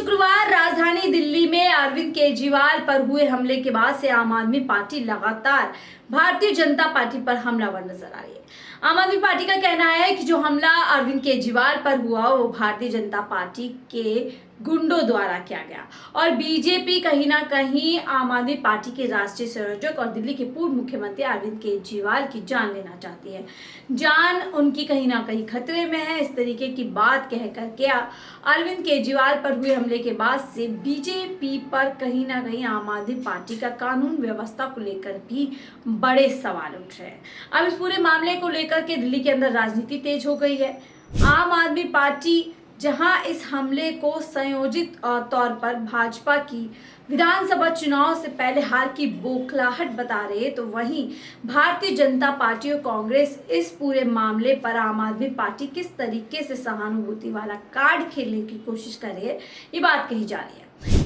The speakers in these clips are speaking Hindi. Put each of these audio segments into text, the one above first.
शुक्रवार राजधानी दिल्ली में अरविंद केजरीवाल पर हुए हमले के बाद से आम आदमी पार्टी लगातार भारतीय जनता पार्टी पर हमलावर नजर आ रही है। आम आदमी पार्टी का कहना है कि जो हमला अरविंद केजरीवाल पर हुआ वो भारतीय जनता पार्टी के गुंडों द्वारा किया गया और बीजेपी कहीं ना कहीं आम आदमी पार्टी के राष्ट्रीय संयोजक और दिल्ली के पूर्व मुख्यमंत्री अरविंद केजरीवाल की जान लेना चाहती है। जान उनकी कहीं ना कहीं खतरे में है। इस तरीके की बात कहकर के अरविंद केजरीवाल पर हुए हमले के बाद से बीजेपी पर कहीं ना कहीं आम आदमी पार्टी का कानून व्यवस्था को लेकर भी बड़े सवाल उठ रहे हैं। अब इस पूरे मामले को लेकर के दिल्ली के अंदर राजनीति तेज हो गई है। आम आदमी पार्टी जहां इस हमले को संयोजित तौर पर भाजपा की विधानसभा चुनाव से पहले हार की बौखलाहट बता रहे हैं, तो वहीं भारतीय जनता पार्टी और कांग्रेस इस पूरे मामले पर आम आदमी पार्टी किस तरीके से सहानुभूति वाला कार्ड खेलने की कोशिश कर रही है, ये बात कही जा रही है।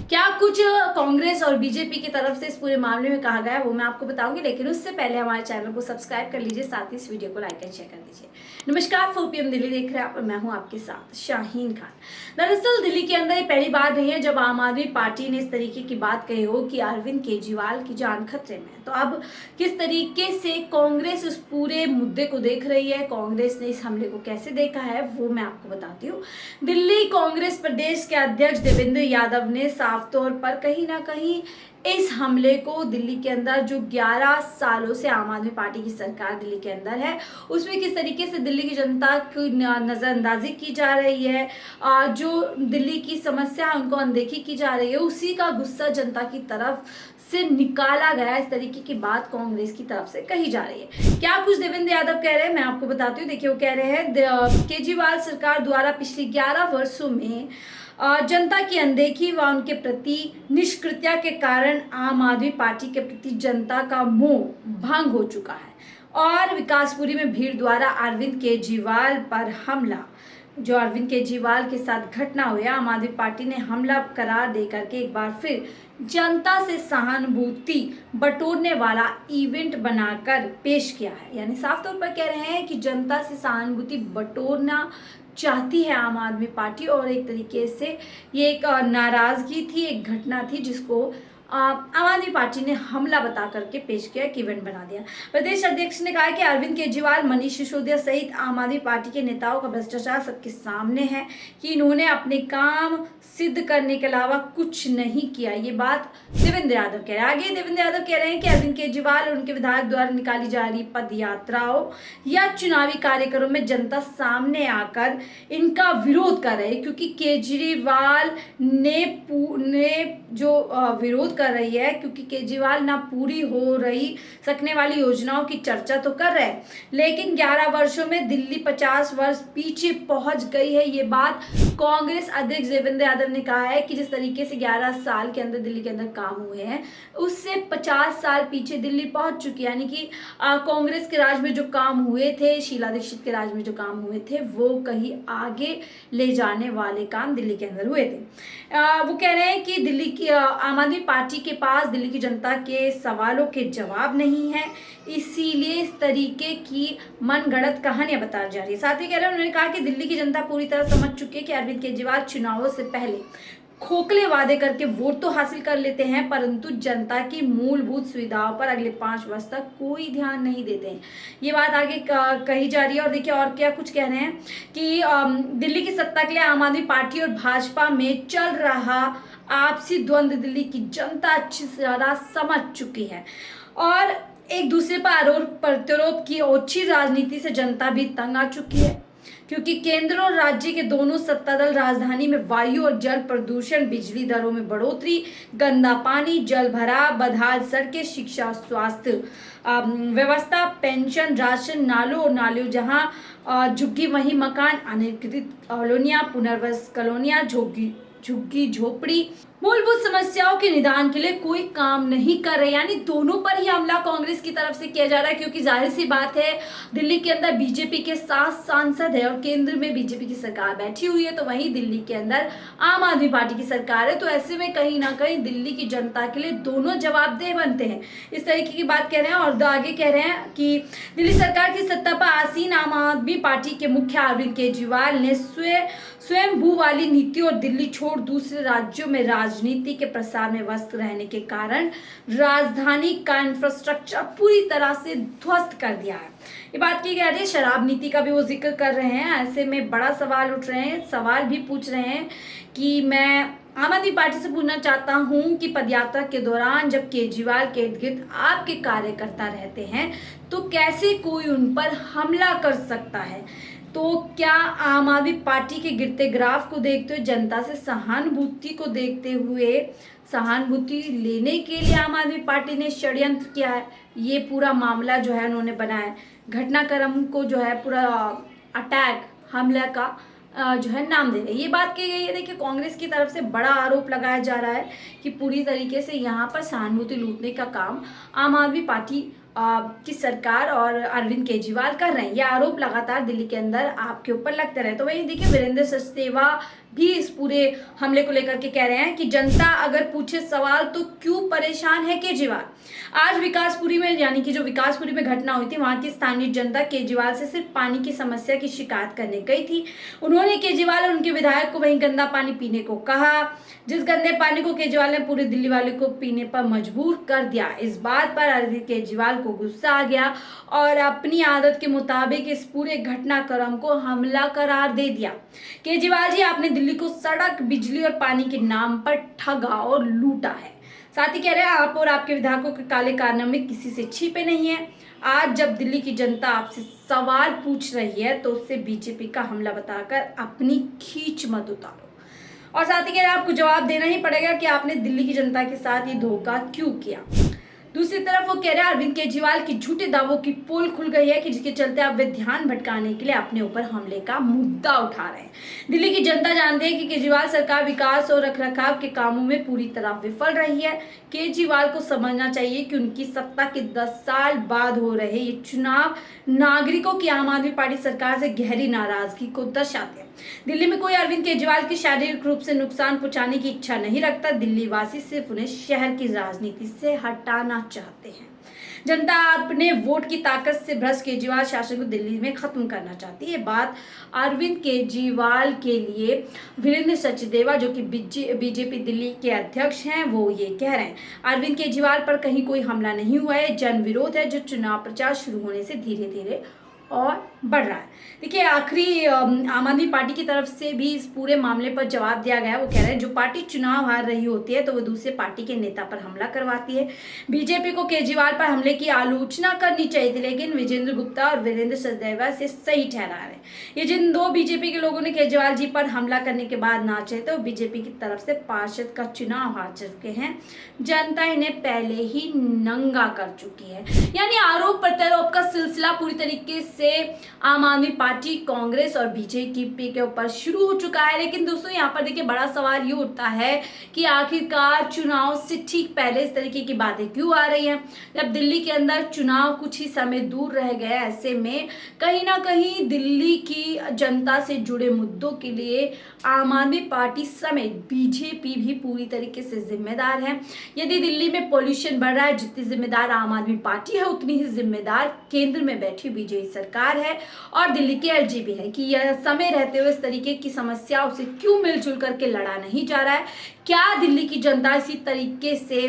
क्या कुछ कांग्रेस और बीजेपी की तरफ से इस पूरे मामले में कहा गया है वो मैं आपको बताऊंगी, लेकिन उससे पहले हमारे चैनल को सब्सक्राइब कर लीजिए, साथ ही इस वीडियो को लाइक एंड शेयर कर दीजिए। नमस्कार, 4 PM दिल्ली देख रहे हैं आप और मैं हूं आपके साथ शाहीन खान। दरअसल दिल्ली के अंदर ये पहली बार नहीं है जब आम आदमी पार्टी ने इस तरीके की बात कही हो कि अरविंद केजरीवाल की जान खतरे में है। तो अब किस तरीके से कांग्रेस उस पूरे मुद्दे को देख रही है, कांग्रेस ने इस हमले को कैसे देखा है, वो मैं आपको बताती हूँ। दिल्ली कांग्रेस प्रदेश के अध्यक्ष देवेंद्र यादव ने साफ तौर पर कहीं ना कहीं इस हमले को दिल्ली के अंदर जो 11 सालों से आम आदमी पार्टी की सरकार दिल्ली के अंदर है उसमें किस तरीके से दिल्ली की जनता की नजरअंदाजी की जा रही है, जो दिल्ली की समस्या उनको अनदेखी की जा रही है, उसी का गुस्सा जनता की तरफ से निकाला गया। इस तरीके की बात कांग्रेस की तरफ से कही जा रही है। क्या कुछ देवेंद्र यादव कह रहे हैं मैं आपको बताती हूँ। देखिए, वो कह रहे हैं केजरीवाल सरकार द्वारा पिछले 11 वर्षों में जनता की अनदेखी व उनके प्रति निष्क्रियता के कारण आम आदमी पार्टी के प्रति जनता का मोह भंग हो चुका है और विकासपुरी में भीड़ द्वारा अरविंद केजरीवाल पर हमला, जो अरविंद केजरीवाल के साथ घटना हुई, आम आदमी पार्टी ने हमला करार देकर के एक बार फिर जनता से सहानुभूति बटोरने वाला इवेंट बनाकर पेश किया है। यानी साफ तौर पर कह रहे हैं कि जनता से सहानुभूति बटोरना चाहती है आम आदमी पार्टी और एक तरीके से ये एक नाराजगी थी, एक घटना थी जिसको आम आदमी पार्टी ने हमला बता करके पेश किया, एक इवेंट बना दिया। प्रदेश अध्यक्ष ने कहा कि अरविंद केजरीवाल, मनीष सिसोदिया सहित आम आदमी पार्टी के नेताओं का भ्रष्टाचार सबके सामने है कि इन्होंने अपने काम सिद्ध करने के अलावा कुछ नहीं किया। ये बात देवेंद्र यादव कह रहे हैं। आगे देवेंद्र यादव कह रहे हैं कि अरविंद केजरीवाल और उनके विधायक द्वारा निकाली जा रही पद यात्राओं या चुनावी कार्यक्रमों में जनता सामने आकर इनका विरोध कर रहे हैं, क्योंकि केजरीवाल ने जो विरोध कर रही है, क्योंकि केजरीवाल ना पूरी हो रही सकने वाली योजनाओं की चर्चा तो कर रहे हैं, लेकिन 11 वर्षों में दिल्ली 50 वर्ष पीछे पहुंच गई है। ये बात कांग्रेस अध्यक्ष देवेंद्र यादव ने कहा है कि जिस तरीके से 11 साल के अंदर दिल्ली के अंदर काम हुए हैं उससे 50 साल पीछे दिल्ली पहुंच चुकी है। यानी कि कांग्रेस के राज में जो काम हुए थे, शीला दीक्षित के राज में जो काम हुए थे, वो कहीं आगे ले जाने वाले काम दिल्ली के अंदर हुए थे। वो कह रहे हैं कि दिल्ली की आम आदमी पार्टी के पास दिल्ली की जनता के सवालों के जवाब नहीं है, इसीलिए इस तरीके की मनगढ़ंत कहानियां बताई जा रही है। साथ ही कह रहे हैं, उन्होंने कहा कि दिल्ली की जनता पूरी तरह समझ चुकी है कि अरविंद केजरीवाल चुनावों से पहले खोखले वादे करके वोट तो हासिल कर लेते हैं, परंतु जनता की मूलभूत सुविधाओं पर अगले 5 वर्ष तक कोई ध्यान नहीं देते हैं। ये बात आगे कही जा रही है। और देखिए और क्या कुछ कह रहे हैं कि दिल्ली की सत्ता के लिए आम आदमी पार्टी और भाजपा में चल रहा आपसी द्वंद्व दिल्ली की जनता अच्छी तरह समझ चुकी है और एक दूसरे पर आरोप प्रत्यारोप की ओछी राजनीति से जनता भी तंग आ चुकी है, क्योंकि केंद्र और राज्य के दोनों सत्ता दल राजधानी में वायु और जल प्रदूषण, बिजली दरों में बढ़ोतरी, गंदा पानी, जल भराव, बदहाल सड़कें, शिक्षा, स्वास्थ्य व्यवस्था, पेंशन, राशन, नालों जहां झुग्गी वहीं मकान, अनधिकृत कॉलोनियां, पुनर्वास कॉलोनियां, झुग्गी झोपड़ी मूलभूत समस्याओं के निदान के लिए कोई काम नहीं कर रहे, यानी दोनों पर ही हमला कांग्रेस की तरफ से किया जा रहा है। क्योंकि जाहिर सी बात है, दिल्ली के अंदर बीजेपी के 7 सांसद है और केंद्र में बीजेपी की सरकार बैठी हुई है, तो वहीं दिल्ली के अंदर आम आदमी पार्टी की सरकार है। तो ऐसे में कहीं ना कहीं दिल्ली की जनता के लिए दोनों जवाबदेह बनते हैं, इस तरीके की बात कह रहे हैं। और आगे कह रहे हैं कि दिल्ली सरकार की सत्ता पर आसीन आम आदमी पार्टी के मुखिया अरविंद केजरीवाल ने स्वयंभू वाली नीति और दिल्ली छोड़ दूसरे राज्यों में राजनीति के प्रसार में व्यस्त रहने के कारण राजधानी का इंफ्रास्ट्रक्चर पूरी तरह से ध्वस्त कर दिया है। ये बात की जा रही है, शराब नीति का भी वो जिक्र कर रहे हैं। ऐसे में बड़ा सवाल उठ रहे हैं, सवाल भी पूछ रहे हैं कि मैं आम आदमी पार्टी से पूछना चाहता हूं कि पदयात्रा के दौरान जब केजरीवाल के इर्द गिर्द आपके कार्यकर्ता रहते हैं तो कैसे कोई उन पर हमला कर सकता है? तो क्या आम आदमी पार्टी के गिरते ग्राफ को देखते हुए, जनता से सहानुभूति को देखते हुए, सहानुभूति लेने के लिए आम आदमी पार्टी ने षड्यंत्र किया है? ये पूरा मामला जो है उन्होंने बनाया, घटनाक्रम को जो है पूरा अटैक, हमला का जो है नाम दे रहे हैं। ये बात की गई है। देखिए, कांग्रेस की तरफ से बड़ा आरोप लगाया जा रहा है कि पूरी तरीके से यहाँ पर सहानुभूति लूटने का काम आम आदमी पार्टी की सरकार और अरविंद केजरीवाल कर रहे हैं। ये आरोप लगातार दिल्ली के अंदर आपके ऊपर लगते रहे। तो वही देखिए, वीरेंद्र सचदेवा भी इस पूरे हमले को लेकर के कह रहे हैं कि जनता अगर पूछे सवाल तो क्यों परेशान है केजरीवाल। आज विकासपुरी में, यानी कि जो विकासपुरी में घटना हुई थी, वहां की स्थानीय जनता केजरीवाल से सिर्फ पानी की समस्या की शिकायत करने गई थी। उन्होंने केजरीवाल और उनके विधायक को वहीं गंदा पानी पीने को कहा, जिस गंदे पानी को केजरीवाल ने पूरे दिल्ली वाले को पीने पर मजबूर कर दिया। इस बात पर अरविंद केजरीवाल को गुस्सा आ गया और अपनी आदत के मुताबिक इस पूरे घटनाक्रम को हमला करार दे दिया। केजरीवाल जी, आपने दिल्ली को सड़क, बिजली और पानी के नाम पर ठगा और लूटा है। साथ ही कह रहे हैं, आप और आपके विधायकों के काले कारनामे किसी से छिपे नहीं है। आज जब दिल्ली की जनता आपसे सवाल पूछ रही है तो उससे बीजेपी का हमला बताकर अपनी खींच मत उतारो। और साथ ही कह रहे हैं, आपको जवाब देना ही पड़ेगा कि आपने दिल्ली की जनता के साथ ये धोखा क्यों किया। दूसरी तरफ वो कह रहे हैं, अरविंद केजरीवाल की झूठे दावों की पोल खुल गई है कि जिसके चलते अब वे ध्यान भटकाने के लिए अपने ऊपर हमले का मुद्दा उठा रहे हैं। दिल्ली की जनता जानती है कि केजरीवाल सरकार विकास और रखरखाव के कामों में पूरी तरह विफल रही है। केजरीवाल को समझना चाहिए कि उनकी सत्ता के 10 साल बाद हो रहे ये चुनाव नागरिकों की आम आदमी पार्टी सरकार से गहरी नाराजगी को दर्शाते हैं। दिल्ली में कोई अरविंद केजरीवाल की शारीरिक रूप से नुकसान पहुंचाने की इच्छा नहीं रखता। दिल्ली वासी सिर्फ उन्हें शहर की राजनीति से हटाना चाहते हैं। जनता अपने वोट की ताकत से भ्रष्ट केजरीवाल शासन को दिल्ली में खत्म करना चाहती है। बात अरविंद केजरीवाल के लिए वीरेंद्र सचदेवा, जो कि बीजेपी दिल्ली के अध्यक्ष हैं, वो ये कह रहे हैं, अरविंद केजरीवाल पर कहीं कोई हमला नहीं हुआ है, जन विरोध है जो चुनाव प्रचार शुरू होने से धीरे धीरे और बढ़ रहा है। देखिए, आखिरी आम आदमी पार्टी की तरफ से भी इस पूरे मामले पर जवाब दिया गया। वो कह रहे हैं, जो पार्टी चुनाव हार रही होती है तो वो दूसरे पार्टी के नेता पर हमला करवाती है। बीजेपी को केजरीवाल पर हमले की आलोचना करनी चाहिए थी, लेकिन विजेंद्र गुप्ता और वीरेंद्र सचदेवा से सही ठहरा रहे। ये जिन दो बीजेपी के लोगों ने केजरीवाल जी पर हमला करने के बाद नाचे थे, वो बीजेपी की तरफ से पार्षद का चुनाव हार चुके हैं। जनता इन्हें पहले ही नंगा कर चुकी है। यानी आरोप प्रत्यारोप का सिलसिला पूरी तरीके से आम आदमी पार्टी, कांग्रेस और बीजेपी के ऊपर शुरू हो चुका है। लेकिन दोस्तों, यहाँ पर देखिए, बड़ा सवाल ये उठता है कि आखिरकार चुनाव से ठीक पहले इस तरीके की बातें क्यों आ रही हैं। जब दिल्ली के अंदर चुनाव कुछ ही समय दूर रह गए, ऐसे में कहीं ना कहीं दिल्ली की जनता से जुड़े मुद्दों के लिए आम आदमी पार्टी समेत बीजेपी भी पूरी तरीके से जिम्मेदार है। यदि दिल्ली में पॉल्यूशन बढ़ रहा है, जितनी जिम्मेदार आम आदमी पार्टी है, उतनी ही जिम्मेदार केंद्र में बैठी बीजेपी सरकार है और दिल्ली के एलजी भी है कि यह समय रहते हुए इस तरीके की समस्याओं से क्यों मिलजुल करके लड़ा नहीं जा रहा है। क्या दिल्ली की जनता इसी तरीके से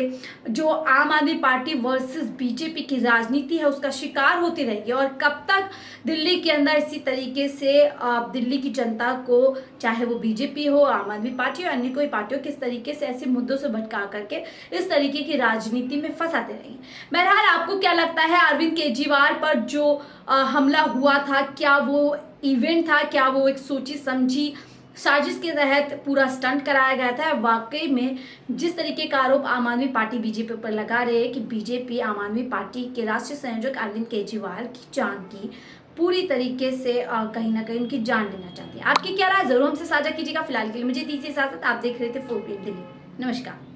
जो आम आदमी पार्टी वर्सेस बीजेपी की राजनीति है उसका शिकार होती रहेगी? और कब तक दिल्ली के अंदर इसी तरीके से दिल्ली की जनता को, चाहे वो बीजेपी हो, आम आदमी पार्टी हो, अन्य कोई पार्टी हो, किस तरीके से ऐसे मुद्दों से भटका करके इस तरीके की राजनीति में फंसाते रहेंगे? बहरहाल, आपको क्या लगता है, अरविंद केजरीवाल पर जो हमला हुआ था, क्या वो इवेंट था, क्या वो एक सोची समझी साजिश के तहत पूरा स्टंट कराया गया था? वाकई में जिस तरीके का आरोप आम आदमी पार्टी बीजेपी पर लगा रहे हैं कि बीजेपी आम आदमी पार्टी के राष्ट्रीय संयोजक अरविंद केजरीवाल की जान की पूरी तरीके से कहीं ना कहीं उनकी जान लेना चाहती है। आपकी क्या राय, जरूर हमसे साझा कीजिएगा। फिलहाल के लिए मुझे दीजिए इजाजत। आप देख रहे थे 4PM दिल्ली। नमस्कार।